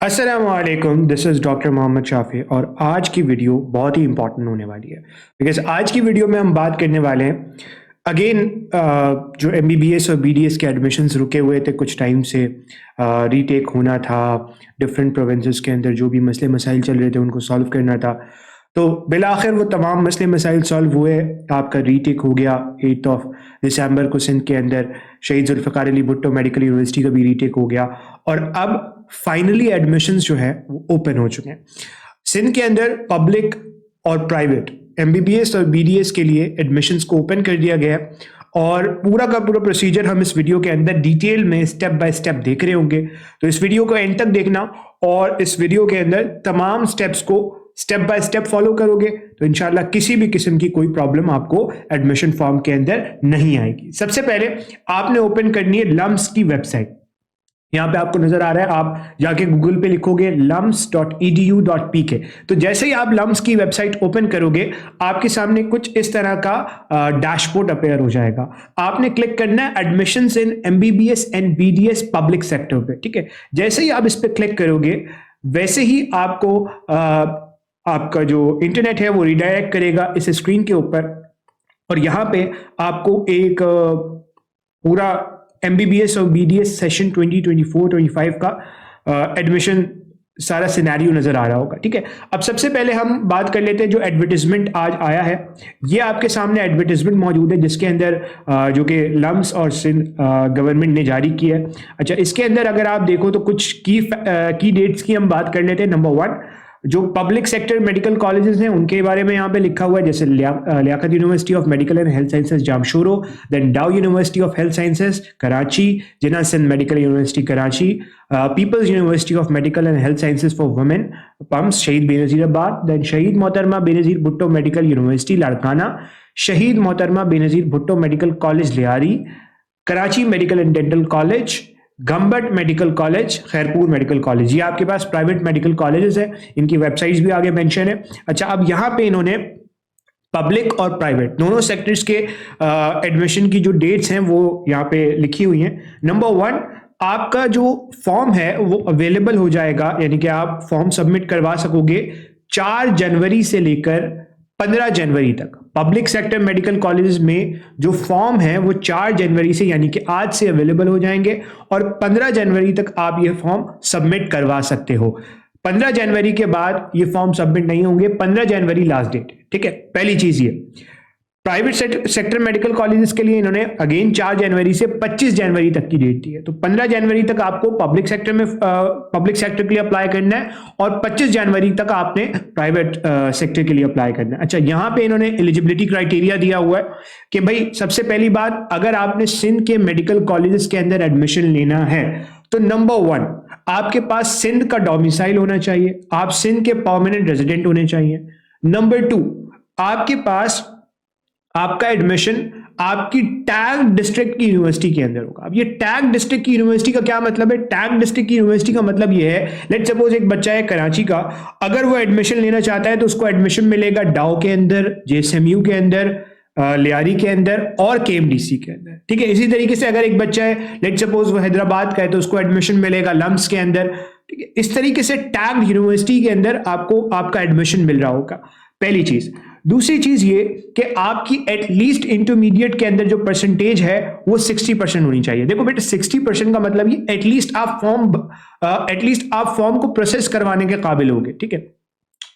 अस्सलामुअलैकुम, this is doctor Mohammad Shafi और आज की वीडियो बहुत ही इंपॉर्टेंट होने वाली है बिकॉज़ आज की वीडियो में हम बात करने वाले हैं अगेन जो एमबीबीएस और बीडीएस के एडमिशन्स रुके हुए थे कुछ टाइम से रीटेक होना था, डिफरेंट प्रोविंसेस के अंदर जो भी मसले मसाइल चल रहे थे उनको सॉल्व करना था। तो बिलाखिर वो तमाम मसले मसाइल सॉल्व हुए, आपका रीटेक हो गया 8 ऑफ दिसंबर को सिंध के अंदर शहीद जुल्फ़िकार अली भुट्टो मेडिकल यूनिवर्सिटी का भी रीटेक हो गया और अब फाइनली एडमिशन्स जो है वो ओपन हो चुके हैं। सिंध के अंदर पब्लिक और प्राइवेट एमबीबीएस और बीडीएस के लिए एडमिशन्स को ओपन कर दिया गया है और पूरा का पूरा प्रोसीजर हम इस वीडियो के अंदर डिटेल में स्टेप बाय स्टेप देख रहे होंगे। तो इस वीडियो को एंड तक देखना और इस वीडियो के अंदर तमाम स्टेप्स को स्टेप बाय स्टेप फॉलो करोगे तो इंशाल्लाह किसी भी किस्म की कोई प्रॉब्लम आपको एडमिशन फॉर्म के अंदर नहीं आएगी। सबसे पहले आपने ओपन करनी है लम्स की वेबसाइट। यहाँ पे आपको नजर आ रहा है, आप जाके गूगल पे लिखोगे lums.edu.pk। तो जैसे ही आप लम्स की वेबसाइट ओपन करोगे आपके सामने कुछ इस तरह का डैशबोर्ड अपेयर हो जाएगा। आपने क्लिक करना है admissions in MBBS and BDS public sector पे। ठीक है, जैसे ही आप इस पे क्लिक करोगे वैसे ही आपको आपका जो इंटरनेट है वो रिडायरेक्ट करेगा इस स्क्रीन के ऊपर और यहाँ पे आपको एक पूरा एमबीबीएस और बीडीएस सेशन 2024-25 का एडमिशन सारा सिनेरियो नजर आ रहा होगा। ठीक है, अब सबसे पहले हम बात कर लेते हैं जो एडवर्टिजमेंट आज आया है। ये आपके सामने एडवर्टिजमेंट मौजूद है जिसके अंदर जो कि लम्स और सिंध गवर्नमेंट ने जारी किया है। अच्छा, इसके अंदर अगर आप देखो तो कुछ की डेट्स की हम बात कर लेते हैं। नंबर 1, जो पब्लिक सेक्टर मेडिकल कॉलेजेस हैं उनके बारे में यहाँ पे लिखा हुआ है, जैसे Liaquat University of Medical and health Sciences Jamshoro, then Dow University of Health Sciences Karachi, Jinnah Sindh medical university Karachi, Peoples University of Medical and health Sciences for Women पम्स Shaheed Benazirabad, then Shaheed Mohtarma Benazir Bhutto Medical University Larkana, Shaheed Mohtarma Benazir Bhutto medical college Lyari, Karachi medical and dental College, Gambat Medical College, Khairpur Medical College. ये आपके पास private medical colleges हैं, इनकी websites भी आगे mention है। अच्छा, अब यहाँ पे इन्होंने पब्लिक और प्राइवेट दोनों सेक्टर्स के एडमिशन की जो डेट्स हैं वो यहाँ पे लिखी हुई हैं। नंबर 1, आपका जो फॉर्म है वो अवेलेबल हो जाएगा, यानी कि आप फॉर्म सबमिट करवा सकोगे 4 जनवरी से लेकर 15 जनवरी तक। पब्लिक सेक्टर मेडिकल कॉलेजेस में जो फॉर्म है वो 4 जनवरी से यानी कि आज से अवेलेबल हो जाएंगे और 15 जनवरी तक आप ये फॉर्म सबमिट करवा सकते हो। 15 जनवरी के बाद ये फॉर्म सबमिट नहीं होंगे, 15 जनवरी लास्ट डेट है। ठीक है, पहली चीज ये। प्राइवेट सेक्टर मेडिकल कॉलेजेस के लिए इन्होंने अगेन 4 जनवरी से 25 जनवरी तक की डेट दी है। तो 15 जनवरी तक आपको पब्लिक सेक्टर के लिए अप्लाई करना है और 25 जनवरी तक आपने प्राइवेट सेक्टर के लिए अप्लाई करना है। अच्छा, यहाँ पे इन्होंने एलिजिबिलिटी क्राइटेरिया दिया हुआ है कि भाई सबसे पहली बात, अगर आपने सिंध के मेडिकल कॉलेजेस के अंदर एडमिशन लेना है तो नंबर 1, आपके पास सिंध का डोमिसाइल होना चाहिए, आप सिंध के परमानेंट रेजिडेंट होने चाहिए। नंबर 2, आपके पास आपका एडमिशन आपकी टैग डिस्ट्रिक्ट की यूनिवर्सिटी के अंदर होगा। अब ये टैग डिस्ट्रिक्ट की यूनिवर्सिटी का क्या मतलब है? टैग डिस्ट्रिक्ट की यूनिवर्सिटी का मतलब ये है, लेट सपोज एक बच्चा है कराची का, अगर वो एडमिशन लेना चाहता है तो उसको एडमिशन मिलेगा डाउ के अंदर, जेएसएमयू के अंदर, लियारी के अंदर और केएमडीसी के अंदर। ठीक है, इसी तरीके से अगर एक बच्चा है लेट सपोज वो हैदराबाद का है तो उसको एडमिशन मिलेगा लम्स के अंदर। ठीक है, इस तरीके से टैग यूनिवर्सिटी के अंदर आपको आपका एडमिशन मिल रहा होगा, पहली चीज। दूसरी चीज ये कि आपकी एटलीस्ट इंटरमीडिएट के अंदर जो परसेंटेज है वो 60% होनी चाहिए। देखो बेटे, 60% का मतलब ये एटलीस्ट आप फॉर्म को प्रोसेस करवाने के काबिल होगे। ठीक है,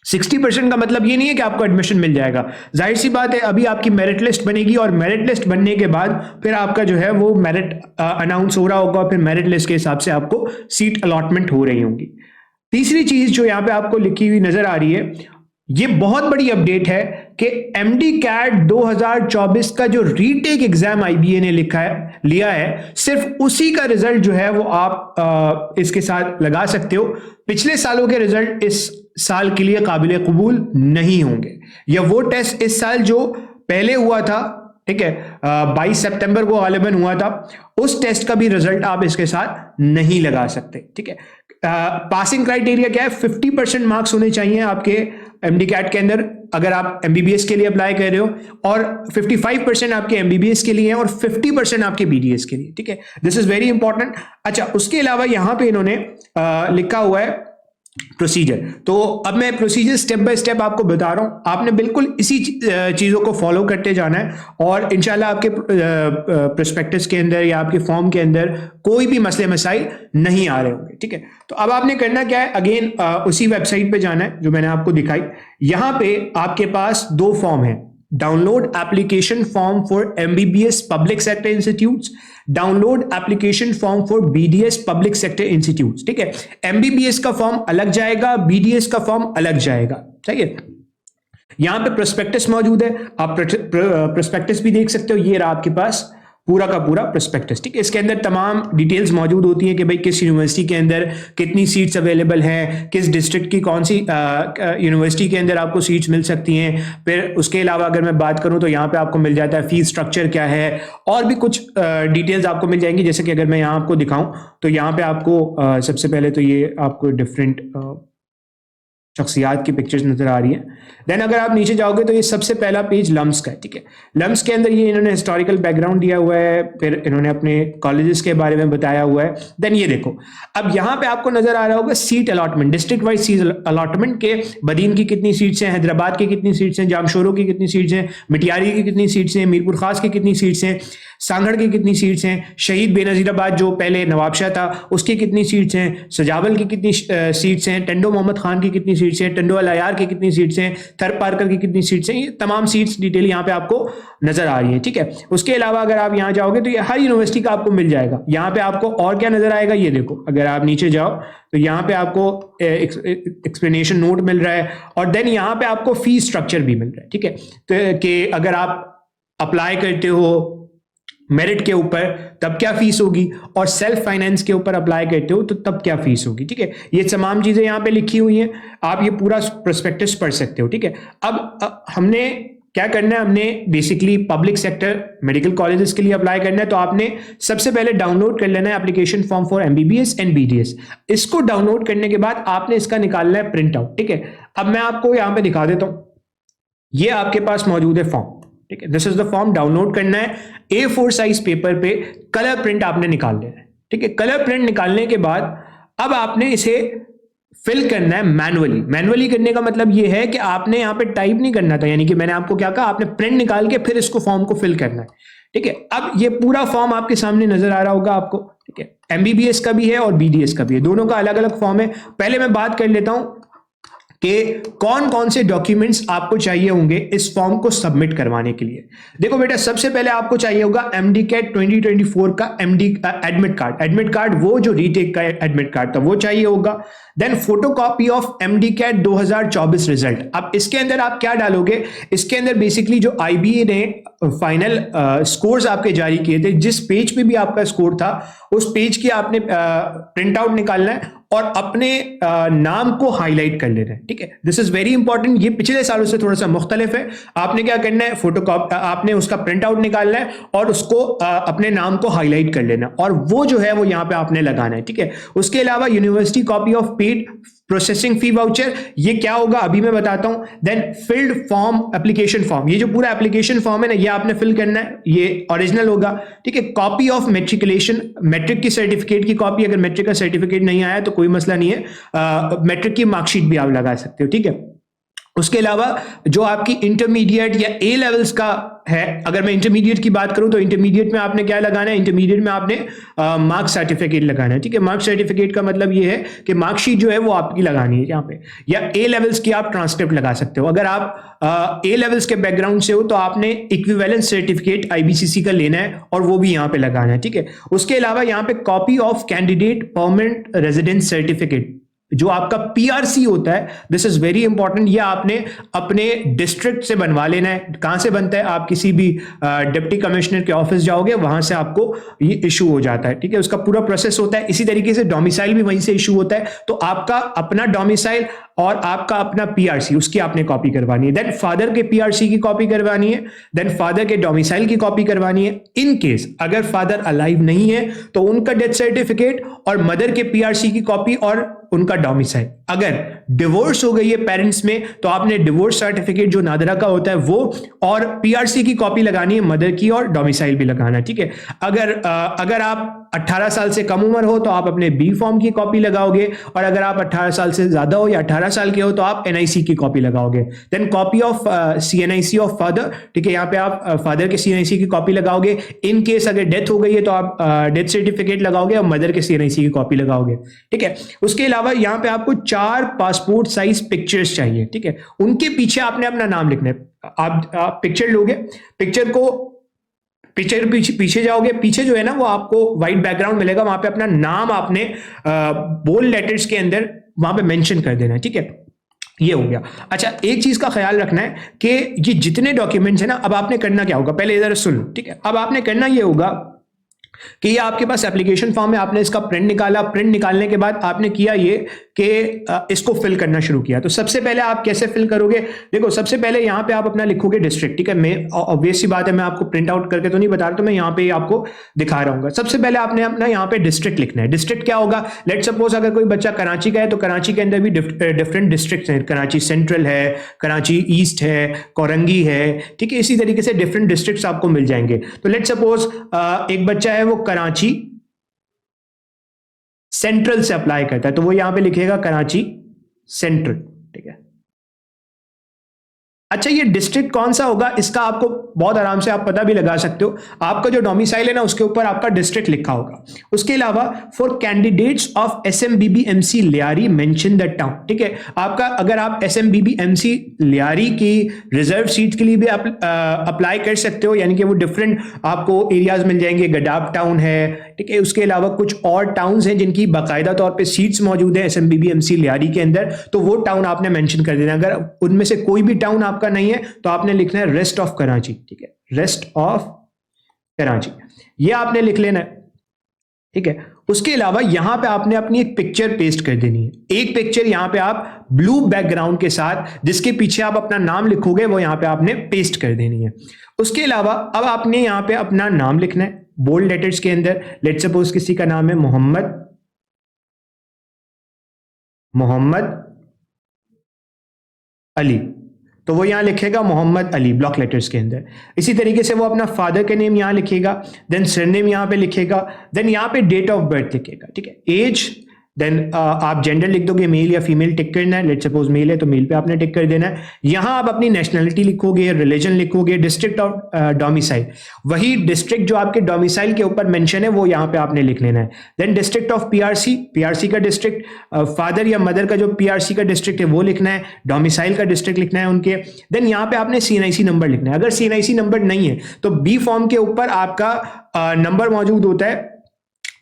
60% का मतलब ये नहीं है कि आपको एडमिशन मिल जाएगा। जाहिर सी बात है, अभी आपकी मेरिट लिस्ट बनेगी और मेरिट लिस्ट बनने के बाद फिर आपका जो है वो मेरिट अनाउंस हो रहा होगा, फिर मेरिट लिस्ट के हिसाब से आपको सीट अलॉटमेंट हो रही होंगी। तीसरी चीज जो यहाँ पे आपको लिखी हुई नजर आ रही है, ये बहुत बड़ी अपडेट है कि एमडी कैट 2024 का जो रीटेक एग्जाम आईबीए ने लिया है, सिर्फ उसी का रिजल्ट जो है वो आप इसके साथ लगा सकते हो। पिछले सालों के रिजल्ट इस साल के लिए काबिल कबूल नहीं होंगे, या वो टेस्ट इस साल जो पहले हुआ था, ठीक है, 22 सितंबर को गालिबन हुआ था, उस टेस्ट का भी रिजल्ट आप इसके साथ नहीं लगा सकते। ठीक है, पासिंग क्राइटेरिया क्या है? 50% मार्क्स होने चाहिए आपके एमडी कैट के अंदर अगर आप एमबीबीएस के लिए अप्लाई कर रहे हो, और 55% आपके एमबीबीएस के लिए है और 50% आपके बीडीएस के लिए। ठीक है, दिस इज वेरी इंपॉर्टेंट। अच्छा, उसके अलावा यहां पे इन्होंने लिखा हुआ है प्रोसीजर। तो अब मैं प्रोसीजर स्टेप बाय स्टेप आपको बता रहा हूं, आपने बिल्कुल इसी चीजों को फॉलो करते जाना है और इंशाल्लाह आपके प्रोस्पेक्टस के अंदर या आपके फॉर्म के अंदर कोई भी मसले मसाइल नहीं आ रहे होंगे। ठीक है, तो अब आपने करना क्या है, अगेन उसी वेबसाइट पे जाना है जो मैंने आपको दिखाई। यहां पे आपके पास दो फॉर्म है, download application form for MBBS public sector institutes, download application form for BDS public sector institutes. ठीक है, एमबीबीएस का फॉर्म अलग जाएगा, बीडीएस का फॉर्म अलग जाएगा। ठीक है, यहां पे प्रोस्पेक्टस मौजूद है, आप प्रोस्पेक्टस भी देख सकते हो, ये रहा आपके पास पूरा का पूरा प्रोस्पेक्टस। ठीक है, इसके अंदर तमाम डिटेल्स मौजूद होती हैं कि भाई किस यूनिवर्सिटी के अंदर कितनी सीट्स अवेलेबल हैं, किस डिस्ट्रिक्ट की कौन सी यूनिवर्सिटी के अंदर आपको सीट्स मिल सकती हैं। फिर उसके अलावा अगर मैं बात करूं तो यहाँ पे आपको मिल जाता है फीस स्ट्रक्चर क्या है, और भी कुछ डिटेल्स आपको मिल जाएंगी। जैसे कि अगर मैं यहाँ आपको दिखाऊं तो यहाँ पे आपको सबसे पहले तो ये आपको डिफरेंट शख्सियात की पिक्चर्स नजर आ रही है। देन अगर आप नीचे जाओगे तो ये सबसे पहला पेज लम्स का है। ठीक है, लम्स के अंदर ये इन्होंने हिस्टोरिकल बैकग्राउंड दिया हुआ है, फिर इन्होंने अपने कॉलेजेस के बारे में बताया हुआ है। देन ये देखो, अब यहाँ पे आपको नजर आ रहा होगा seat allotment, district wise seat allotment के बदीन की कितनी सीट्स हैं, हैदराबाद की कितनी सीट्स हैं, जामशोरो की कितनी सीट्स हैं, मिटियारी की कितनी सीट्स हैं, मीरपुर खास की कितनी सीट्स हैं, सांगड़ की कितनी सीट्स हैं, शहीद बेनजीराबाद जो पहले नवाबशाह था उसकी कितनी सीट्स हैं, सजावल की कितनी सीट्स हैं, टंडो मोहम्मद खान की कितनी सीट्स हैं, टंडो अलायार की कितनी सीट्स हैं, थर पारकर की कितनी सीट्स हैं, ये तमाम सीट्स डिटेल यहाँ पे आपको नजर आ रही है। ठीक है, उसके अलावा अगर आप यहाँ जाओगे तो ये हर यूनिवर्सिटी का आपको मिल जाएगा। यहाँ पे आपको और क्या नजर आएगा, ये देखो, अगर आप नीचे जाओ तो यहाँ पे आपको एक्सप्लेनेशन नोट मिल रहा है, और देन यहाँ पे आपको फीस स्ट्रक्चर भी मिल रहा है। ठीक है, तो कि अगर आप अप्लाई करते हो मेरिट के ऊपर तब क्या फीस होगी, और सेल्फ फाइनेंस के ऊपर अप्लाई करते हो तो तब क्या फीस होगी। ठीक है, ये तमाम चीजें यहाँ पे लिखी हुई हैं, आप ये पूरा प्रोस्पेक्टस पढ़ सकते हो। ठीक है, अब हमने क्या करना है, हमने basically public sector medical colleges के लिए अप्लाई करना है। तो आपने सबसे पहले डाउनलोड कर लेना है application form for MBBS and BDS. इसको डाउनलोड करने के बाद आपने इसका निकालना है प्रिंट आउट। ठीक है, अब मैं आपको यहाँ पे दिखा देता हूं, ये आपके पास मौजूद है फॉर्म। ठीक है, this is the form, download करना है, A4 साइज पेपर पे कलर प्रिंट आपने निकाल लेना है। ठीक है, कलर प्रिंट निकालने के बाद अब आपने इसे फिल करना है मैनुअली। मैनुअली करने का मतलब ये है कि आपने यहाँ पे टाइप नहीं करना था, यानी कि मैंने आपको क्या कहा, आपने प्रिंट निकाल के फिर इसको फॉर्म को फिल करना है। ठीक है, अब ये पूरा फॉर्म आपके सामने नजर आ रहा होगा आपको। ठीक है, एमबीबीएस का भी है और बीडीएस का भी है, दोनों का अलग अलग फॉर्म है। पहले मैं बात कर लेता हूं कि कौन कौन से डॉक्यूमेंट्स आपको चाहिए होंगे इस फॉर्म को सबमिट करवाने के लिए। देखो बेटा, सबसे पहले आपको चाहिए होगा एमडी कैट 2024 का MD admit card. Admit card वो जो रीटेक का एडमिट कार्ड था वो चाहिए होगा। Then photocopy of MD CAT 2024 result. अब इसके अंदर आप क्या डालोगे, इसके अंदर बेसिकली जो आईबीए ने फाइनल स्कोर्स आपके जारी किए थे, जिस पेज पे भी आपका स्कोर था उस पेज की आपने प्रिंट आउट निकालना है और अपने नाम को हाईलाइट कर लेना है। ठीक है, दिस इज वेरी इंपॉर्टेंट, ये पिछले सालों से थोड़ा सा मुख्तलिफ है। आपने क्या करना है, फोटोकॉपी आपने उसका प्रिंट आउट निकालना है और उसको अपने नाम को हाईलाइट कर लेना, और वो जो है वो यहाँ पे आपने लगाना है। ठीक है, उसके अलावा university copy of paid processing fee voucher, ये क्या होगा अभी मैं बताता हूं। Then filled form application form, ये जो पूरा एप्लीकेशन फॉर्म है ना, ये आपने फिल करना है, ये ओरिजिनल होगा। ठीक है, कॉपी ऑफ मेट्रिकुलेशन, मैट्रिक की सर्टिफिकेट की कॉपी, अगर मैट्रिक का सर्टिफिकेट नहीं आया तो कोई मसला नहीं है, मैट्रिक की मार्कशीट भी आप लगा सकते हो। ठीक है, उसके अलावा जो आपकी इंटरमीडिएट या ए लेवल्स का है, अगर मैं इंटरमीडिएट की बात करूं तो इंटरमीडिएट में आपने क्या लगाना है, इंटरमीडिएट में आपने मार्क सर्टिफिकेट लगाना है। ठीक है, मार्क सर्टिफिकेट का मतलब ये है कि मार्कशीट जो है वो आपकी लगानी है यहाँ पे, या ए लेवल्स की आप ट्रांसक्रिप्ट लगा सकते हो। अगर आप ए लेवल्स के बैकग्राउंड से हो तो आपने इक्विवेलेंट सर्टिफिकेट आईबीसीसी का लेना है और वो भी यहाँ पे लगाना है। ठीक है, उसके अलावा यहाँ पे copy of candidate permanent residence certificate, जो आपका पीआरसी होता है, दिस इज वेरी इंपॉर्टेंट, ये आपने अपने डिस्ट्रिक्ट से बनवा लेना है। कहां से बनता है, आप किसी भी डिप्टी कमिश्नर के ऑफिस जाओगे, वहां से आपको ये इशू हो जाता है। ठीक है, उसका पूरा प्रोसेस होता है। इसी तरीके से डोमिसाइल भी वहीं से इशू होता है, तो आपका अपना डोमिसाइल और आपका अपना पीआरसी, उसकी आपने कॉपी करवानी है। देन फादर के पीआरसी की कॉपी करवानी है, देन फादर के डोमिसाइल की कॉपी करवानी है। इन केस अगर फादर अलाइव नहीं है तो उनका डेथ सर्टिफिकेट और मदर के पीआरसी की कॉपी और उनका डोमिसाइल। अगर डिवोर्स हो गई है पेरेंट्स में तो आपने डिवोर्स सर्टिफिकेट जो नादरा का होता है वो, और पीआरसी की कॉपी लगानी है मदर की, और डोमिसाइल भी लगाना है। ठीक है, अगर आप 18 साल से कम उम्र हो तो आप अपने बी फॉर्म की कॉपी लगाओगे, और अगर आप 18 साल से ज्यादा हो या 18 साल के हो तो आप एनआईसी की कॉपी लगाओगे। Then copy of CNIC of father, ठीक है, यहाँ पे आप फादर के सीएनआईसी की कॉपी लगाओगे। इन केस अगर डेथ हो गई है तो आप डेथ सर्टिफिकेट लगाओगे और मदर के सीएनआईसी की कॉपी लगाओगे, ठीक है। उसके अलावा यहाँ पे आपको 4 पासपोर्ट साइज पिक्चर्स चाहिए, ठीक है, उनके पीछे आपने अपना नाम लिखना है। आप पिक्चर लोगे, पिक्चर पीछे जाओगे, पीछे जो है ना वो आपको व्हाइट बैकग्राउंड मिलेगा, वहां पे अपना नाम आपने बोल्ड लेटर्स के अंदर वहां पे मेंशन कर देना है, ठीक है। ये हो गया। अच्छा, एक चीज का ख्याल रखना है कि ये जितने डॉक्यूमेंट्स है ना, अब आपने करना क्या होगा, पहले इधर सुन लो, ठीक है। अब आपने करना ये होगा कि ये आपके पास एप्लीकेशन फॉर्म है, आपने इसका प्रिंट निकाला, प्रिंट निकालने के बाद आपने किया ये कि इसको फिल करना शुरू किया। तो सबसे पहले आप कैसे फिल करोगे, देखो सबसे पहले यहाँ पे आप अपना लिखोगे डिस्ट्रिक्ट, ठीक है। मैं ऑब्वियस सी बात है, मैं आपको प्रिंट आउट करके तो नहीं बता रहा, तो मैं यहाँ पे आपको दिखा रहा हूँ। सबसे पहले आपने अपना यहाँ पे डिस्ट्रिक्ट लिखना है। डिस्ट्रिक्ट क्या होगा, लेट सपोज अगर कोई बच्चा कराची का है तो कराची के अंदर भी डिफरेंट डिस्ट्रिक्ट हैं, कराची सेंट्रल है, कराची ईस्ट है, कोरंगी है, ठीक है। इसी तरीके से डिफरेंट डिस्ट्रिक्ट आपको मिल जाएंगे। तो लेट सपोज एक बच्चा है वो कराची सेंट्रल से अप्लाई करता है, तो वो यहां पे लिखेगा कराची सेंट्रल, ठीक है। अच्छा, ये डिस्ट्रिक्ट कौन सा होगा इसका आपको बहुत आराम से आप पता भी लगा सकते हो। आपका जो डोमिसाइल है ना उसके ऊपर आपका डिस्ट्रिक्ट लिखा होगा। उसके अलावा for candidates of SMBBMC Lyari mention the town, ठीक है। आपका अगर आप एसएमबीबी-एमसी लियारी की रिजर्व सीट के लिए भी अप्लाई कर सकते हो, यानी कि वो डिफरेंट आपको एरियाज मिल जाएंगे। गडाब टाउन है, ठीक है। उसके अलावा कुछ और टाउन्स हैं जिनकी बाकायदा तौर पे सीट्स मौजूद है एसएमबीबी-एमसी लियारी के अंदर, तो वो टाउन आपने मेंशन कर देना। अगर उनमें से कोई भी टाउन आपका नहीं है तो आपने लिखना है रेस्ट ऑफ कराची, ठीक है, रेस्ट ऑफ कराची, ये आपने लिख लेना है, ठीक है। उसके अलावा यहां पे आपने अपनी एक पिक्चर पेस्ट कर देनी है। एक पिक्चर यहां पे आप ब्लू बैकग्राउंड के साथ जिसके पीछे आप अपना नाम लिखोगे वो यहां पे आपने पेस्ट कर देनी है। उसके अलावा अब आपने यहां पे अपना नाम लिखना है बोल्ड लेटर्स के अंदर। लेट सपोज किसी का नाम है मोहम्मद अली, तो वो यहां लिखेगा मोहम्मद अली ब्लॉक लेटर्स के अंदर। इसी तरीके से वो अपना फादर के नेम यहां लिखेगा, देन सरनेम यहां पे लिखेगा, देन यहां पे डेट ऑफ बर्थ लिखेगा, ठीक है, एज, देन आप जेंडर लिख दोगे, मेल या फीमेल टिक करना है। लेट सपोज मेल है तो मेल पे आपने टिक कर देना है। यहां आप अपनी नेशनलिटी लिखोगे, रिलीजन लिखोगे, डिस्ट्रिक्ट ऑफ डोमिसाइल, वही डिस्ट्रिक्ट जो आपके डोमिसाइल के ऊपर मेंशन है वो यहां पे आपने लिख लेना है। देन डिस्ट्रिक्ट ऑफ पीआरसी का डिस्ट्रिक्ट, फादर या मदर का जो पीआरसी का डिस्ट्रिक्ट है वो लिखना है, डोमिसाइल का डिस्ट्रिक्ट लिखना है उनके। देन यहां पे आपने सीएनआईसी नंबर लिखना है। अगर सीएनआईसी नंबर नहीं है तो बी फॉर्म के ऊपर आपका नंबर मौजूद होता है,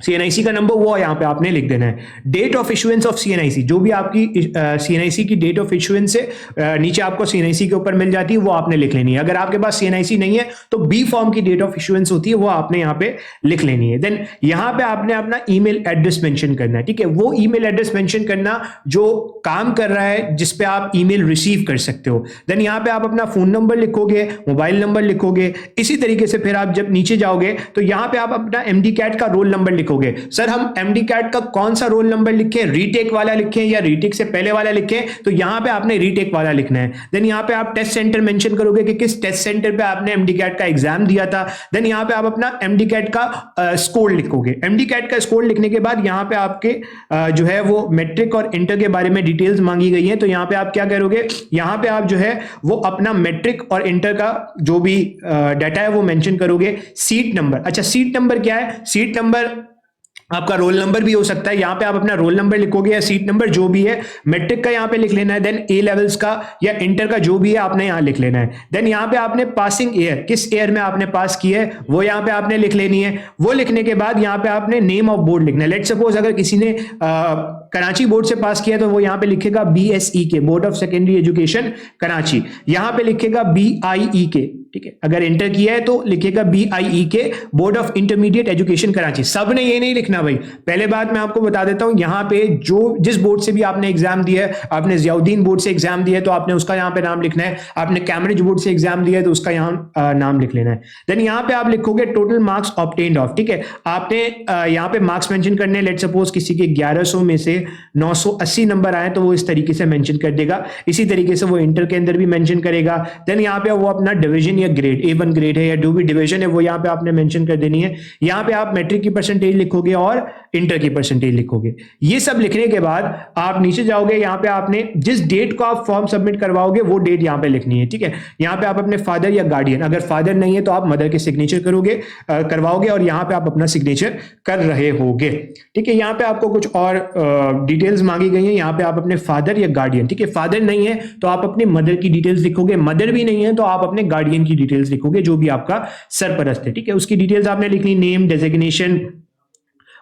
सीएनआईसी का नंबर, वो यहां पे आपने लिख देना है। Date of issuance of CNIC, जो भी आपकी सीएनआईसी की डेट ऑफ इशुएंस है नीचे आपको सीएनआईसी के ऊपर मिल जाती है, वो आपने लिख लेनी है। अगर आपके पास सीएनआईसी नहीं है तो बी फॉर्म की डेट ऑफ इशुएंस होती है, वो आपने यहां पे लिख लेनी है। देन यहां पे आपने अपना ईमेल एड्रेस मेंशन करना है, ठीक है। वो ईमेल एड्रेस मेंशन करना जो काम कर रहा है जिस पे आप ईमेल रिसीव कर सकते हो। देन यहां पे आप अपना फोन नंबर लिखोगे, मोबाइल नंबर लिखोगे। इसी तरीके से फिर आप जब नीचे जाओगे तो यहां पे आप अपना एमडी कैट का रोल नंबर लिखोगे। सर हम एमडी कैट का कौन सा रोल नंबर लिखें, रीटेक वाला लिखें या रीटेक से पहले वाला लिखें, तो यहां पे आपने रीटेक वाला लिखना है। देन यहां पे आप टेस्ट सेंटर मेंशन करोगे कि किस टेस्ट सेंटर पे आपने एमडी कैट का एग्जाम दिया था। देन यहां पे आप अपना एमडी कैट का स्कोर लिखोगे। एमडी कैट का स्कोर लिखने के बाद यहां पे आपके जो है वो मैट्रिक और इंटर के बारे में डिटेल्स मांगी गई है, तो यहां पे आप क्या करोगे, यहां पे आप जो है वो अपना मैट्रिक और इंटर का जो भी डाटा है वो मेंशन करोगे। सीट नंबर, अच्छा सीट नंबर क्या है, सीट नंबर आपका रोल नंबर भी हो सकता है, यहां पे आप अपना रोल नंबर लिखोगे या सीट नंबर जो भी है। मैट्रिक का यहां पे लिख लेना है, देन ए लेवल्स का या इंटर का जो भी है आपने यहां लिख लेना है। देन यहां पे आपने पासिंग ईयर, किस ईयर में आपने पास किया है वो यहां पे आपने लिख लेनी है। वो लिखने के बाद यहां पे आपने नेम ऑफ बोर्ड लिखना है। लेट सपोज अगर किसी ने कराची बोर्ड से पास किया तो वो यहां पे लिखेगा बीएसई के, board of secondary education Karachi, यहां पे लिखेगा बीआईई के, ठीक है। अगर इंटर किया है तो लिखेगा बीआईई के, board of intermediate education Karachi. सब ने ये नहीं लिखना भाई, पहले बात मैं आपको बता देता हूं, यहां पे जो जिस बोर्ड से भी आपने एग्जाम दिया है, आपने जियाउद्दीन बोर्ड से एग्जाम दिया है तो आपने उसका यहां पे नाम लिखना है, आपने कैम्ब्रिज बोर्ड से एग्जाम दिया है तो उसका यहां नाम लिख लेना है। देन यहां पे आप लिखोगे टोटल मार्क्स ऑब्टेन्ड ऑफ, ठीक है। आपने यहां पे मार्क्स मेंशन करने, लेट सपोज किसी के 1100 में से 980 नंबर आए तो वो इस तरीके से मेंशन कर देगा। इसी तरीके से वो इंटर के अंदर भी मेंशन करेगा। देन यहां पे वो अपना डिवीजन डिवीजन या ग्रेड, A1 ग्रेड है या जो भी डिवीजन है वो यहाँ पे आपने मेंशन कर देनी है। यहाँ पे आप मैट्रिक की परसेंटेज लिखोगे और इंटर की परसेंटेज लिखोगे। ये सब लिखने के बाद आप नीचे जाओगे, यहाँ पे आपने जिस डेट को आप फॉर्म सबमिट करवाओगे वो डेट यहाँ पे लिखनी है, ठीक है। यहाँ पे आप अपने फादर या गार्डियन, अगर फादर नहीं है तो आप मदर के सिग्नेचर करवाओगे और यहाँ पे आप अपना सिग्नेचर कर रहे होगे, ठीक है। यहाँ पे आपको कुछ और डिटेल्स मांगी गई है, यहाँ पे आप अपने फादर या गार्डियन, ठीक है। फादर नहीं है तो आप अपने मदर की डिटेल्स लिखोगे, मदर भी नहीं है तो आप अपने गार्डियन की डिटेल्स लिखोगे, जो भी आपका सरपरस्त है, ठीक है। उसकी डिटेल्स आपने लिखनी, नेम, डेजिग्नेशन,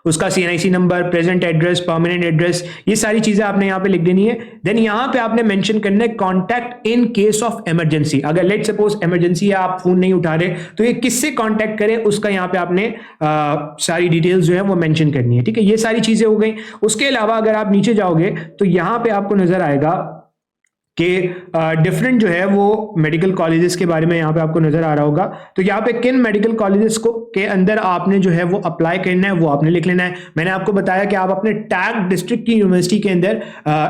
उसका CNIC number, present address, permanent address, ये सारी चीजें आपने यहाँ पे लिख देनी है। देन यहाँ पे आपने मेंशन करना है contact in case of emergency. अगर लेट सपोज इमरजेंसी है, आप फोन नहीं उठा रहे तो ये किससे कॉन्टैक्ट करें, उसका यहाँ पे आपने सारी डिटेल्स जो है वो मेंशन करनी है, ठीक है। ये सारी चीजें हो गई। उसके अलावा अगर आप नीचे जाओगे तो यहाँ पे आपको नजर आएगा कि डिफरेंट जो है वो मेडिकल कॉलेजेस के बारे में यहाँ पे आपको नजर आ रहा होगा। तो यहाँ पे किन मेडिकल कॉलेजेस को के अंदर आपने जो है वो अप्लाई करना है वो आपने लिख लेना है। मैंने आपको बताया कि आप अपने टैग डिस्ट्रिक्ट की यूनिवर्सिटी के अंदर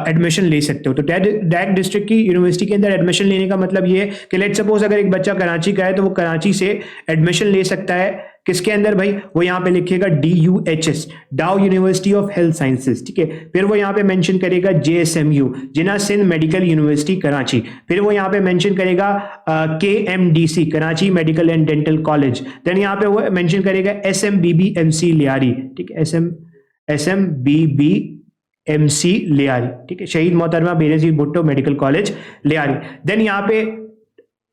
एडमिशन ले सकते हो। तो टैग डिस्ट्रिक्ट की यूनिवर्सिटी के अंदर एडमिशन लेने का मतलब ये है कि लेट सपोज अगर एक बच्चा कराची का है तो वो कराची से एडमिशन ले सकता है। किसके अंदर भाई, वो यहाँ पे लिखेगा DUHS, डाउ यूनिवर्सिटी ऑफ हेल्थ साइंसेज, ठीक है। फिर वो यहाँ पे मेंशन करेगा JSMU, Jinnah Sindh medical university Karachi. फिर वो यहाँ पे मेंशन करेगा KMDC, Karachi medical and dental college. Then यहाँ पे वो मेंशन करेगा SMBBMC लियारी, ठीक है, SMBBMC लियारी, ठीक है, Shaheed Mohtarma Benazir Bhutto medical college Lyari. Then यहाँ पे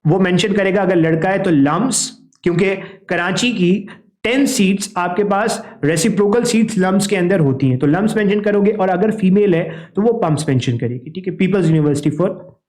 वो मेंशन करेगा अगर लड़का है तो लम्स, क्योंकि कराची की 10 सीट्स आपके पास रेसिप्रोकल सीट्स लम्स के अंदर होती हैं, तो लम्स मेंशन करोगे। और अगर फीमेल है तो वो पम्प्स मेंशन करेगी, ठीक है, people's university for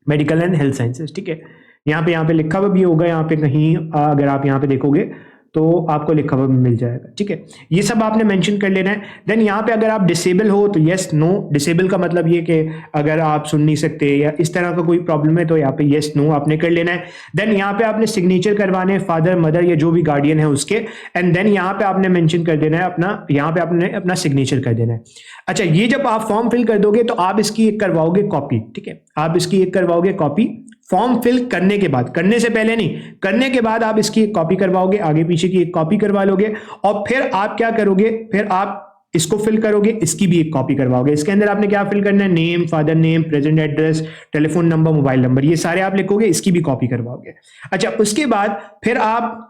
medical and health sciences, ठीक है। यहाँ पे लिखा हुआ भी होगा, यहाँ पे कहीं अगर आप यहाँ पे देखोगे तो आपको लिखा हुआ मिल जाएगा, ठीक है। ये सब आपने मेंशन कर लेना है। देन यहाँ पे अगर आप डिसेबल हो तो यस नो, डिसेबल का मतलब ये कि अगर आप सुन नहीं सकते या इस तरह का कोई प्रॉब्लम है तो यहाँ पे यस नो आपने कर लेना है। देन यहाँ पे आपने सिग्नेचर करवाने फादर, मदर या जो भी गार्डियन है उसके, एंड देन यहाँ पे आपने मेंशन कर देना है अपना, यहाँ पे आपने अपना सिग्नेचर कर देना है। अच्छा, ये जब आप फॉर्म फिल कर दोगे तो आप इसकी एक करवाओगे कॉपी, ठीक है, आप इसकी एक करवाओगे कॉपी। फॉर्म फिल करने के बाद, करने से पहले नहीं, करने के बाद आप इसकी एक कॉपी करवाओगे, आगे पीछे की एक कॉपी करवा लोगे। और फिर आप क्या करोगे, फिर आप इसको फिल करोगे, इसकी भी एक कॉपी करवाओगे। इसके अंदर आपने क्या फिल करना है, name, father name, present address, telephone number, mobile number, ये सारे आप लिखोगे, इसकी भी कॉपी करवाओगे। अच्छा, उसके बाद फिर आप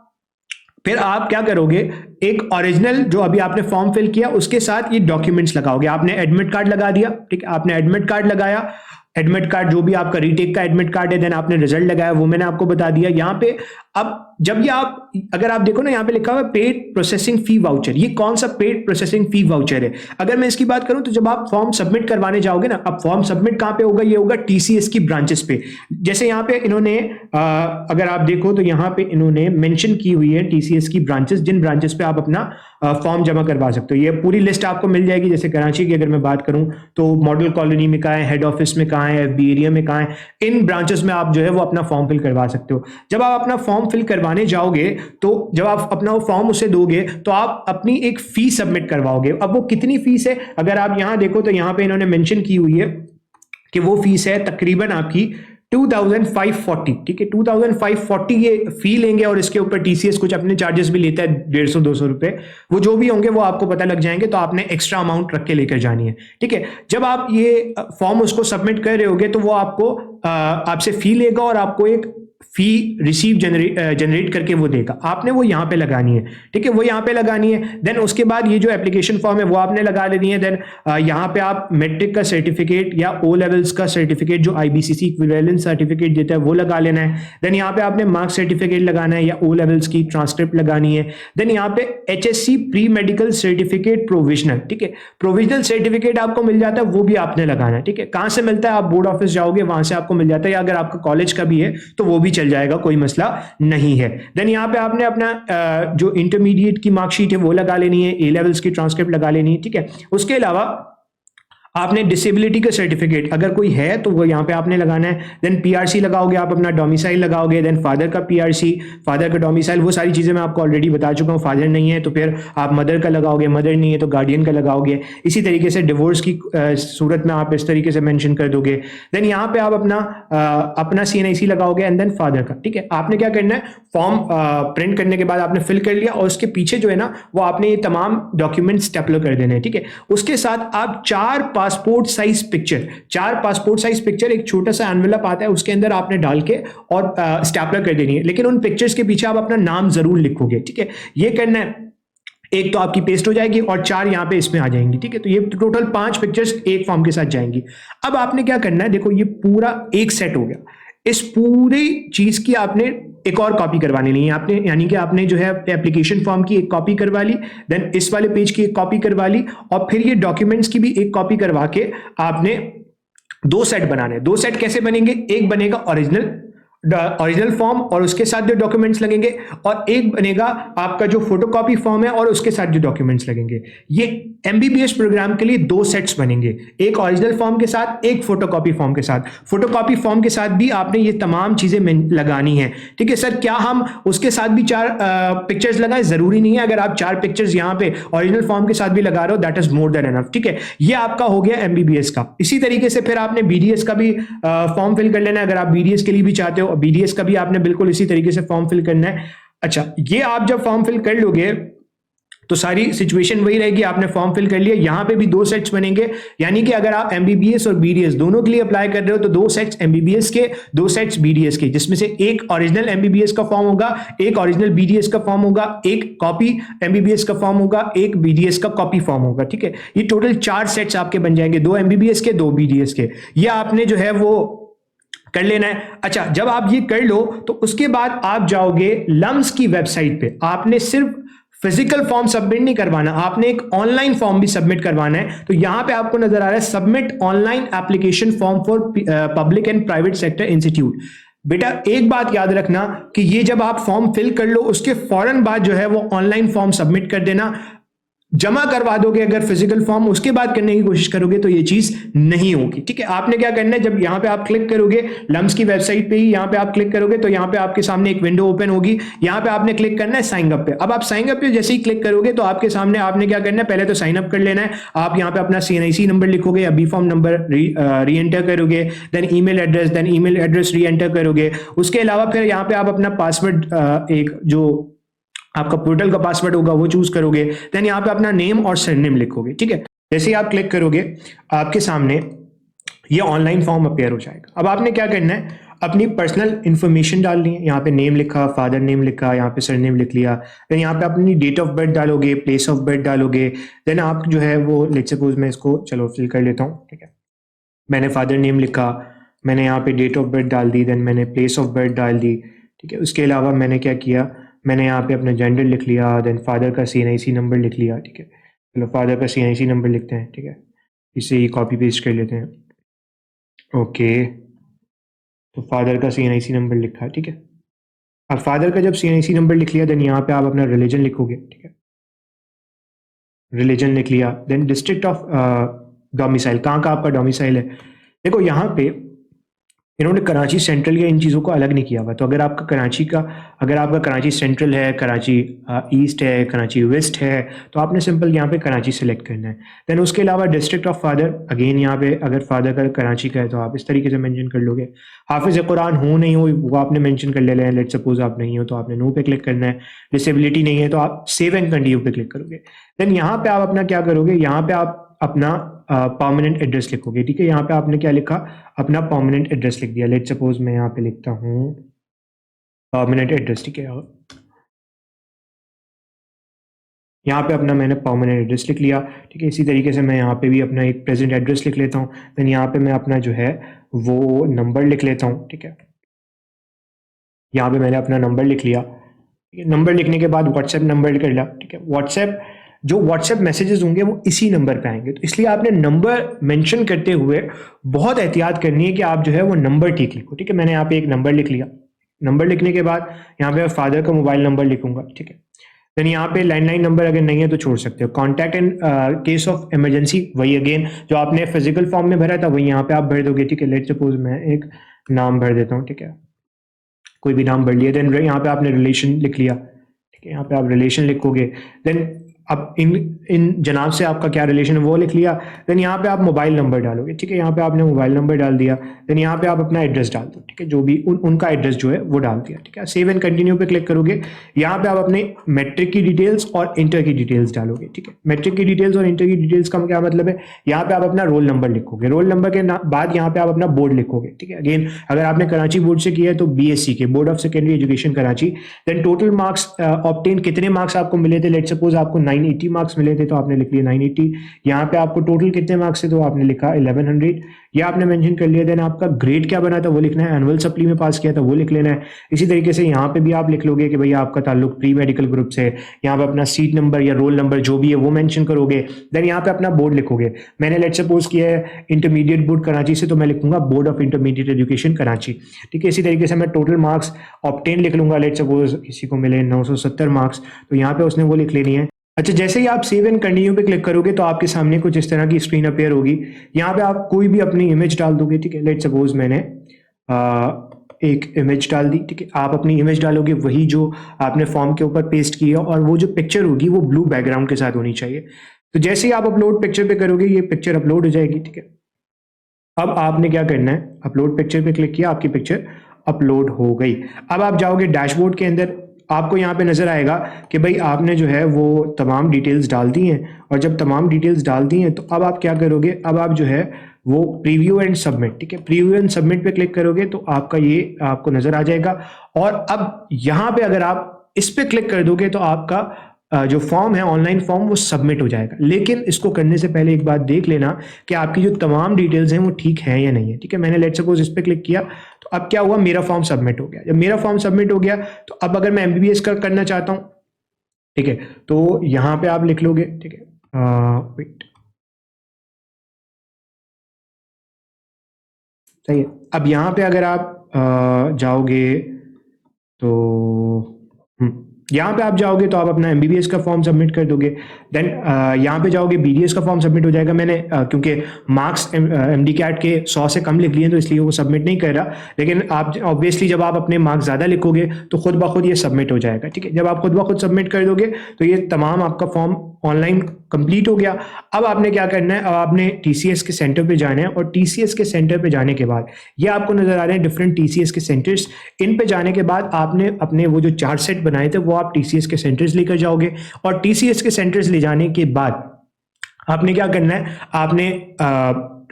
क्या करोगे, एक ओरिजिनल जो अभी आपने फॉर्म फिल किया उसके साथ ये डॉक्यूमेंट्स लगाओगे। आपने एडमिट कार्ड लगा दिया, ठीक है, आपने एडमिट कार्ड लगाया, एडमिट कार्ड जो भी आपका रीटेक का एडमिट कार्ड है, देन आपने रिजल्ट लगाया, वो मैंने आपको बता दिया। यहाँ पे अब जब ये आप अगर आप देखो ना, यहाँ पे लिखा हुआ है पेड प्रोसेसिंग फी वाउचर। ये कौन सा पेड प्रोसेसिंग फी वाउचर है? अगर मैं इसकी बात करूं तो जब आप फॉर्म सबमिट करवाने जाओगे ना, अब फॉर्म सबमिट कहां पे होगा, ये होगा TCS की ब्रांचेस पे। जैसे यहाँ पे इन्होंने अगर आप देखो तो यहाँ पे इन्होंने मेंशन की हुई है TCS की ब्रांचेस, जिन ब्रांचेस पे आप अपना फॉर्म जमा करवा सकते हो। ये पूरी लिस्ट आपको मिल जाएगी। जैसे कराची की अगर मैं बात करूं तो मॉडल कॉलोनी में कहाँ है, हेड ऑफिस में कहाँ है, FB एरिया में कहाँ है, इन ब्रांचेस में आप जो है वो अपना फॉर्म फिल करवा सकते हो। जब आप अपना फॉर्म फिल करवाने जाओगे तो जब आप अपना फॉर्म उसे दोगे तो आप अपनी एक फीस सबमिट करवाओगे। अब वो कितनी फीस है, अगर आप यहां देखो तो यहां पे इन्होंने मेंशन की हुई है कि वो फीस है तकरीबन आपकी 2540, ठीक है, 2540 ये फी लेंगे और इसके ऊपर TCS कुछ अपने चार्जेस भी लेता है, 150-200 रुपए, वो जो भी होंगे वो आपको पता लग जाएंगे, तो आपने एक्स्ट्रा अमाउंट रख के लेकर जानी है, ठीक है। जब आप ये फॉर्म उसको सबमिट कर रहे होगे तो वो आपको आपसे फी लेगा और आपको एक फी रिसीव जनरेट करके वो देगा, आपने वो यहाँ पे लगानी है, ठीक है, वो यहाँ पे लगानी है। देन उसके बाद ये जो एप्लीकेशन फॉर्म है वो आपने लगा लेनी है। देन यहाँ पे आप मैट्रिक का सर्टिफिकेट या O लेवल्स का सर्टिफिकेट जो IBCC इक्विवेलेंस सर्टिफिकेट देता है वो लगा लेना है। देन यहाँ पे आपने मार्क्स सर्टिफिकेट लगाना है या O लेवल्स की ट्रांसक्रिप्ट लगानी है। देन यहाँ पे HSC pre medical certificate provisional, ठीक है, प्रोविजनल सर्टिफिकेट आपको मिल जाता है, वो भी आपने लगाना है, ठीक है। कहाँ से मिलता है, आप बोर्ड ऑफिस जाओगे वहां से आपको मिल जाता है, या अगर आपका कॉलेज का भी है तो वो भी चल जाएगा, कोई मसला नहीं है। देन यहाँ पे आपने अपना जो इंटरमीडिएट की मार्कशीट है वो लगा लेनी है, A लेवल्स की ट्रांसक्रिप्ट लगा लेनी है, ठीक है। उसके अलावा आपने डिसेबिलिटी का सर्टिफिकेट अगर कोई है तो वो यहाँ पे आपने लगाना है। देन पीआरसी लगाओगे, आप अपना डोमिसाइल लगाओगे। देन फादर का पीआरसी, फादर का डोमिसाइल, वो सारी चीज़ें मैं आपको ऑलरेडी बता चुका हूँ। फादर नहीं है तो फिर आप मदर का लगाओगे, मदर नहीं है तो गार्डियन का लगाओगे। इसी तरीके से डिवोर्स की सूरत में आप इस तरीके से मेंशन कर दोगे। देन यहाँ पे आप अपना सीएनआईसी लगाओगे एंड देन फादर का। ठीक है, आपने क्या करना है, फॉर्म प्रिंट करने के बाद आपने फिल कर लिया और उसके पीछे जो है ना वो आपने ये तमाम डॉक्यूमेंट्स स्टेपलर कर देने हैं। ठीक है, उसके साथ आप चार पासपोर्ट साइज पिक्चर एक छोटा सा एनवेलप आता है उसके अंदर आपने डाल के और स्टेपलर कर देनी है। लेकिन उन पिक्चर्स के पीछे आप अपना नाम जरूर लिखोगे। ठीक है, ये करना है। एक तो आपकी पेस्ट हो जाएगी और चार यहाँ पे इसमें आ जाएंगी। ठीक है, तो ये टोटल 5 पिक्चर्स एक फॉर्म के साथ जाएंगी। अब आपने क्या करना है, देखो ये पूरा एक सेट हो गया। इस पूरी चीज की आपने एक और कॉपी करवानी नहीं है आपने, यानी कि आपने जो है एप्लीकेशन फॉर्म की एक कॉपी करवा ली, देन इस वाले पेज की एक कॉपी करवा ली और फिर ये डॉक्यूमेंट्स की भी एक कॉपी करवा के आपने 2 सेट बनाने। 2 सेट कैसे बनेंगे, एक बनेगा ओरिजिनल फॉर्म और उसके साथ जो डॉक्यूमेंट्स लगेंगे, और एक बनेगा आपका जो फोटोकॉपी फॉर्म है और उसके साथ जो डॉक्यूमेंट्स लगेंगे। ये एमबीबीएस प्रोग्राम के लिए 2 सेट्स बनेंगे, एक ओरिजिनल फॉर्म के साथ, एक फोटोकॉपी फॉर्म के साथ। फोटोकॉपी फॉर्म के साथ भी आपने ये तमाम चीजें लगानी है। ठीक है सर, क्या हम उसके साथ भी 4 पिक्चर्स लगाएं? जरूरी नहीं है। अगर आप 4 पिक्चर्स यहाँ पे ओरिजिनल फॉर्म के साथ भी लगा रहे हो, that is more than enough. ठीक है, ये आपका हो गया एमबीबीएस का। इसी तरीके से फिर आपने बीडीएस का भी फॉर्म फिल कर लेना है। अगर आप बीडीएस के लिए भी चाहते हो, बीडीएस का भी आपने बिल्कुल इसी तरीके से फॉर्म फिल करना है। अच्छा, ये आप जब फॉर्म फिल कर लोगे तो सारी सिचुएशन वही रहेगी, आपने फॉर्म फिल कर लिया। यहां पे भी 2 सेट्स बनेंगे, यानी कि अगर आप एमबीबीएस और बीडीएस दोनों के लिए अप्लाई कर रहे हो तो 2 सेट्स एमबीबीएस के, 2 सेट्स बीडीएस के, जिसमें से एक ओरिजिनल एमबीबीएस का फॉर्म होगा, एक ओरिजिनल बीडीएस का फॉर्म होगा, एक कॉपी एमबीबीएस का फॉर्म होगा, एक बीडीएस का कॉपी फॉर्म होगा। ठीक है, ये टोटल 4 सेट्स आपके बन जाएंगे, 2 एमबीबीएस के, 2 बीडीएस के। ये आपने जो है वो कर लेना है। अच्छा, जब आप ये कर लो तो उसके बाद आप जाओगे लम्स की वेबसाइट पे। आपने सिर्फ फिजिकल फॉर्म सबमिट नहीं करवाना, आपने एक ऑनलाइन फॉर्म भी सबमिट करवाना है। तो यहां पे आपको नजर आ रहा है submit online application form for public and private sector institute. बेटा एक बात याद रखना कि ये जब आप फॉर्म फिल कर लो उसके फौरन बाद जो है वो ऑनलाइन फॉर्म सबमिट कर देना। जमा करवा दोगे अगर फिजिकल फॉर्म, उसके बाद करने की कोशिश करोगे तो ये चीज नहीं होगी। ठीक है, आपने क्या करना है, जब यहां पे आप क्लिक करोगे लम्स की वेबसाइट पे ही, यहां पे आप क्लिक करोगे तो यहां पे आपके सामने एक विंडो ओपन होगी। यहां पे आपने क्लिक करना है साइन अप पे। अब आप साइन अप पे जैसे ही क्लिक करोगे तो आपके सामने आपने क्या करना है, पहले तो साइन अप कर लेना है। आप यहां पे अपना सीएनआईसी नंबर लिखोगे या B form number re enter करोगे, then email address re enter करोगे। उसके अलावा फिर यहां पे आप अपना पासवर्ड, एक जो आपका पोर्टल का पासवर्ड होगा वो चूज करोगे। देन यहाँ पे अपना नेम और सरनेम लिखोगे। ठीक है, जैसे ही आप क्लिक करोगे आपके सामने ये ऑनलाइन फॉर्म अपेयर हो जाएगा। अब आपने क्या करना है, अपनी पर्सनल इंफॉर्मेशन डालनी है। यहाँ पे नेम लिखा, फादर नेम लिखा, यहाँ पे सरनेम लिख लिया। देन यहाँ पे अपनी डेट ऑफ बर्थ डालोगे, प्लेस ऑफ बर्थ डालोगे। देन आप जो है वो लेट्स सपोज मैं इसको चलो फिल कर लेता हूँ। ठीक है, मैंने फादर नेम लिखा, मैंने यहाँ पे डेट ऑफ बर्थ डाल दी, देन मैंने प्लेस ऑफ बर्थ डाल दी। ठीक है, उसके अलावा मैंने क्या किया, मैंने यहाँ पे अपना जेंडर लिख लिया, देन फादर का सीएनआईसी नंबर लिख लिया। ठीक है, चलो फादर का सीएनआईसी नंबर लिखते हैं। ठीक है, इसे ही कॉपी पेस्ट कर लेते हैं। ओके, तो फादर का सीएनआईसी नंबर लिखा। ठीक है, अब फादर का जब सीएनआईसी नंबर लिख लिया, देन यहाँ पे आप अपना रिलीजन लिखोगे। ठीक है, रिलीजन लिख लिया। देन डिस्ट्रिक्ट ऑफ डोमिसाइल, कहाँ का आपका डोमिसाइल है। देखो यहाँ पे इन्होंने कराची सेंट्रल या इन चीज़ों को अलग नहीं किया हुआ। तो अगर आपका कराची सेंट्रल है, कराची ईस्ट है, कराची वेस्ट है, तो आपने सिंपल यहाँ पे कराची सेलेक्ट करना है। देन उसके अलावा डिस्ट्रिक्ट ऑफ फादर, अगेन यहाँ पे अगर फादर का कराची का है तो आप इस तरीके से मेंशन कर लोगे। हाफिज कुरान हो नहीं हो वो आपने मेंशन कर लेना है। लेट सपोज आप नहीं हो तो आपने नो पे क्लिक करना है। डिसेबिलिटी नहीं है तो आप सेव एंड कंटिन्यू पे क्लिक करोगे। देन यहाँ पे आप अपना क्या करोगे, यहाँ पे आप अपना परमानेंट एड्रेस लिखोगे। ठीक है, यहाँ पे आपने क्या लिखा, अपना परमानेंट एड्रेस लिख दिया। लेट सपोज मैं यहाँ पे लिखता हूँ परमानेंट एड्रेस। ठीक है, यहाँ पे अपना मैंने परमानेंट एड्रेस लिख लिया। ठीक है, इसी तरीके से मैं यहाँ पे भी अपना एक प्रेजेंट एड्रेस लिख लेता हूँ। देन यहाँ पे मैं अपना जो है वो नंबर लिख लेता हूँ। ठीक है, यहाँ पे मैंने अपना नंबर लिख लिया। नंबर लिखने के बाद व्हाट्सएप नंबर कर लिया। ठीक है, व्हाट्सएप मैसेजेस होंगे वो इसी नंबर पे आएंगे, तो इसलिए आपने नंबर मेंशन करते हुए बहुत एहतियात करनी है कि आप जो है वो नंबर ठीक लिखो। ठीक है, मैंने यहाँ पे एक नंबर लिख लिया। नंबर लिखने के बाद यहाँ पे फादर का मोबाइल नंबर लिखूंगा। ठीक है, देन यहाँ पे लैंडलाइन नंबर अगर नहीं है तो छोड़ सकते हो। Contact in case of emergency, वही अगेन जो आपने फिजिकल फॉर्म में भरा था वही यहाँ पे आप भर दोगे, ठीक है। लेट सपोज मैं एक नाम भर देता हूँ, ठीक है, कोई भी नाम भर लिया। देन यहाँ पे आपने रिलेशन लिख लिया, ठीक है, यहाँ पे आप रिलेशन लिखोगे। देन अब इन इन जनाब से आपका क्या रिलेशन है वो लिख लिया। देन यहाँ पे आप मोबाइल नंबर डालोगे, ठीक है, यहाँ पे आपने मोबाइल नंबर डाल दिया। देन यहाँ पे आप अपना एड्रेस डाल दो, ठीक है, जो भी उनका एड्रेस जो है वो डाल दिया, ठीक है। सेव एंड कंटिन्यू पे क्लिक करोगे। यहाँ पे आप अपने मैट्रिक की डिटेल्स और इंटर की डिटेल्स डालोगे, ठीक है। मैट्रिक की डिटेल्स और इंटर की डिटेल्स का क्या मतलब है, यहाँ पे आप अपना रोल नंबर लिखोगे, रोल नंबर के बाद यहाँ पे आप अपना बोर्ड लिखोगे, ठीक है। अगेन अगर आपने कराची बोर्ड से किया है तो बीएससी के, board of secondary education Karachi. Then total marks obtain, कितने मार्क्स आपको मिले थे, लेट सपोज आपको 980 मार्क्स मिले थे तो आपने लिख लिया 980। यहाँ पे आपको टोटल कितने मार्क्स थे तो आपने लिखा 1100, ये आपने मेंशन कर लिया। देन आपका ग्रेड क्या बना था वो लिखना है, एनुअल सप्ली में पास किया था वो लिख लेना है। इसी तरीके से यहाँ पे भी आप लिख लोगे कि भैया आपका ताल्लुक प्री मेडिकल ग्रुप से, यहाँ पे अपना सीट नंबर या रोल नंबर जो भी है वो मेंशन करोगे। देन यहाँ पे अपना बोर्ड लिखोगे, मैंने लेट सपोज किया है इंटरमीडिएट बोर्ड कराची से तो मैं लिखूंगा board of intermediate education Karachi, ठीक है। इसी तरीके से मैं टोटल मार्क्स ऑब्टेन लिख लूंगा, लेट सपोज किसी को मिले 970 मार्क्स तो यहाँ पे उसने वो लिख लेनी है। अच्छा, जैसे ही आप सेव एंड कंटिन्यू पे क्लिक करोगे तो आपके सामने कुछ इस तरह की स्क्रीन अपेयर होगी। यहाँ पे आप कोई भी अपनी इमेज डाल दोगे, ठीक है। लेट सपोज मैंने एक इमेज डाल दी, ठीक है। आप अपनी इमेज डालोगे वही जो आपने फॉर्म के ऊपर पेस्ट की है, और वो जो पिक्चर होगी वो ब्लू बैकग्राउंड के साथ होनी चाहिए। तो जैसे ही आप अपलोड पिक्चर पे करोगे ये पिक्चर अपलोड हो जाएगी, ठीक है। अब आपने क्या करना है, अपलोड पिक्चर पे क्लिक किया, आपकी पिक्चर अपलोड हो गई। अब आप जाओगे डैशबोर्ड के अंदर, आपको यहाँ पे नजर आएगा कि भाई आपने जो है वो तमाम डिटेल्स डाल दी हैं, और जब तमाम डिटेल्स डाल दी हैं तो अब आप क्या करोगे, अब आप जो है वो प्रीव्यू एंड सबमिट, ठीक है, प्रीव्यू एंड सबमिट पे क्लिक करोगे तो आपका ये आपको नजर आ जाएगा। और अब यहाँ पे अगर आप इस पे क्लिक कर दोगे तो आपका जो फॉर्म है ऑनलाइन फॉर्म वो सबमिट हो जाएगा। लेकिन इसको करने से पहले एक बात देख लेना कि आपकी जो तमाम डिटेल्स हैं वो ठीक है या नहीं है, ठीक है। मैंने लेट सपोज इस पे क्लिक किया तो अब क्या हुआ, मेरा फॉर्म सबमिट हो गया। जब मेरा फॉर्म सबमिट हो गया तो अब अगर मैं एमबीबीएस का करना चाहता हूं, ठीक है, तो यहां पे आप लिख लोगे, ठीक है, वेट, सही है। अब यहां पे अगर आप जाओगे तो यहाँ पे आप जाओगे तो आप अपना एमबीबीएस का फॉर्म सबमिट कर दोगे। देन यहाँ पे जाओगे बीडीएस का फॉर्म सबमिट हो जाएगा। मैंने क्योंकि मार्क्स एमडी कैट के 100 से कम लिख लिए तो इसलिए वो सबमिट नहीं कर रहा, लेकिन आप ऑब्वियसली जब आप अपने मार्क्स ज़्यादा लिखोगे तो खुद ब खुद ये सबमिट हो जाएगा, ठीक है। जब आप खुद ब खुद सबमिट कर दोगे तो ये तमाम आपका फॉर्म ऑनलाइन कंप्लीट हो गया। अब आपने क्या करना है, अब आपने टीसीएस के सेंटर पे जाना है, और टीसीएस के सेंटर पे जाने के बाद ये आपको नजर आ रहे हैं डिफरेंट टीसीएस के सेंटर्स। इन पे जाने के बाद आपने अपने वो जो 4 सेट बनाए थे वो आप टीसीएस के सेंटर्स लेकर जाओगे, और टीसीएस के सेंटर्स ले जाने के बाद आपने क्या करना है, आपने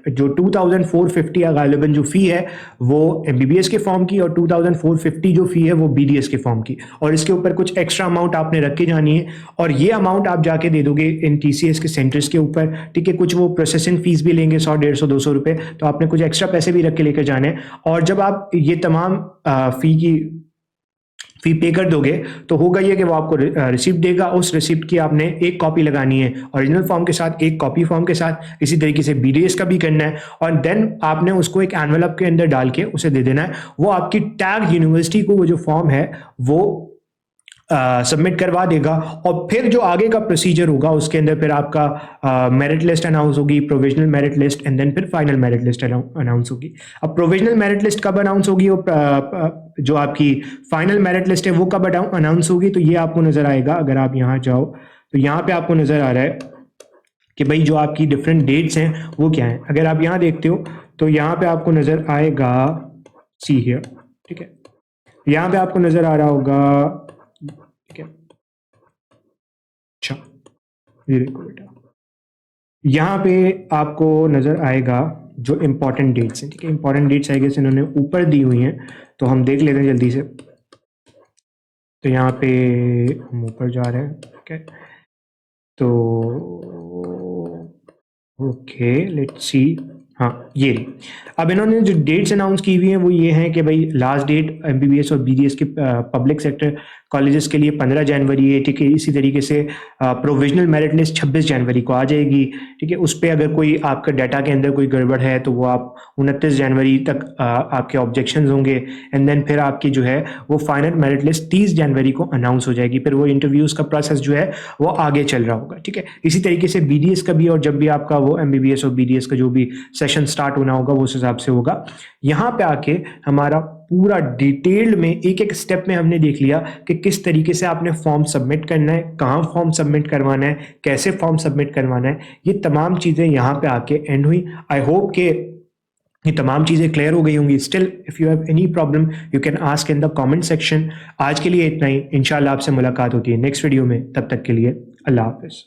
जो 2450 गालिबन जो फी है वो एमबीबीएस के फॉर्म की, और 2450 जो फी है वो बीडीएस के फॉर्म की, और इसके ऊपर कुछ एक्स्ट्रा अमाउंट आपने रख के जानी है, और ये अमाउंट आप जाके दे दोगे इन टीसीएस के सेंटर्स के ऊपर, ठीक है। कुछ वो प्रोसेसिंग फीस भी लेंगे 100 150 200 रुपए, तो आपने कुछ एक्स्ट्रा पैसे भी रख के लेकर जाने हैं। और जब आप ये तमाम फी पे कर दोगे तो होगा ये कि वो आपको रिसिप्ट देगा। उस रिसिप्ट की आपने एक कॉपी लगानी है ओरिजिनल फॉर्म के साथ, एक कॉपी फॉर्म के साथ, इसी तरीके से बीडीएस का भी करना है, और देन आपने उसको एक एनवेलप के अंदर डाल के उसे दे देना है। वो आपकी टैग यूनिवर्सिटी को वो जो फॉर्म है वो सबमिट करवा देगा, और फिर जो आगे का प्रोसीजर होगा उसके अंदर फिर आपका मेरिट लिस्ट अनाउंस होगी, provisional merit list, and then फिर फाइनल मेरिट लिस्ट अनाउंस होगी। अब प्रोविजनल मेरिट लिस्ट कब अनाउंस होगी, जो आपकी फाइनल मेरिट लिस्ट है वो कब अनाउंस होगी, तो ये आपको नजर आएगा। अगर आप यहाँ जाओ तो यहाँ पे आपको नजर आ रहा है कि भाई जो आपकी डिफरेंट डेट्स हैं वो क्या है। अगर आप यहाँ देखते हो तो यहाँ पे आपको नजर आएगा, सी हियर, ठीक है, यहाँ पे आपको नजर आ रहा होगा, ठीक है। अच्छा, ये देखो बेटा, यहाँ पे आपको नजर आएगा जो इंपॉर्टेंट डेट्स हैं, ठीक है। इंपॉर्टेंट डेट्स आएंगे इन्होंने ऊपर दी हुई हैं, तो हम देख लेते हैं जल्दी से। तो यहाँ पे हम ऊपर जा रहे हैं, ठीक है। तो ओके, लेट्स सी, हाँ, ये रही। अब इन्होंने जो डेट्स अनाउंस की हुई हैं वो ये हैं कि भाई लास्ट डेट एमबीबीएस और बीडीएस के पब्लिक सेक्टर कॉलेजेस के लिए 15 जनवरी है, ठीक है। इसी तरीके से प्रोविजनल मेरिट लिस्ट 26 जनवरी को आ जाएगी, ठीक है। उस पर अगर कोई आपका डाटा के अंदर कोई गड़बड़ है तो वो आप 29 जनवरी तक आपके ऑब्जेक्शंस होंगे, एंड देन फिर आपकी जो है वो फाइनल मेरिट लिस्ट 30 जनवरी को अनाउंस हो जाएगी। फिर वो इंटरव्यूज़ का प्रोसेस जो है वो आगे चल रहा होगा, ठीक है। इसी तरीके से बीडीएस का भी, और जब भी आपका वो एमबीबीएस और बीडीएस का जो भी सेशन स्टार्ट होना होगा वो उस हिसाब से होगा। यहाँ पे आके हमारा पूरा डिटेल्ड में एक एक स्टेप में हमने देख लिया कि किस तरीके से आपने फॉर्म सबमिट करना है, कहाँ फॉर्म सबमिट करवाना है, कैसे फॉर्म सबमिट करवाना है। ये तमाम चीज़ें यहाँ पे आके एंड हुई। आई होप कि ये तमाम चीज़ें क्लियर हो गई होंगी। Still if you have any problem you can ask in the comment section. आज के लिए इतना ही, इंशाल्लाह आपसे मुलाकात होती है नेक्स्ट वीडियो में। तब तक के लिए अल्लाह हाफिज़।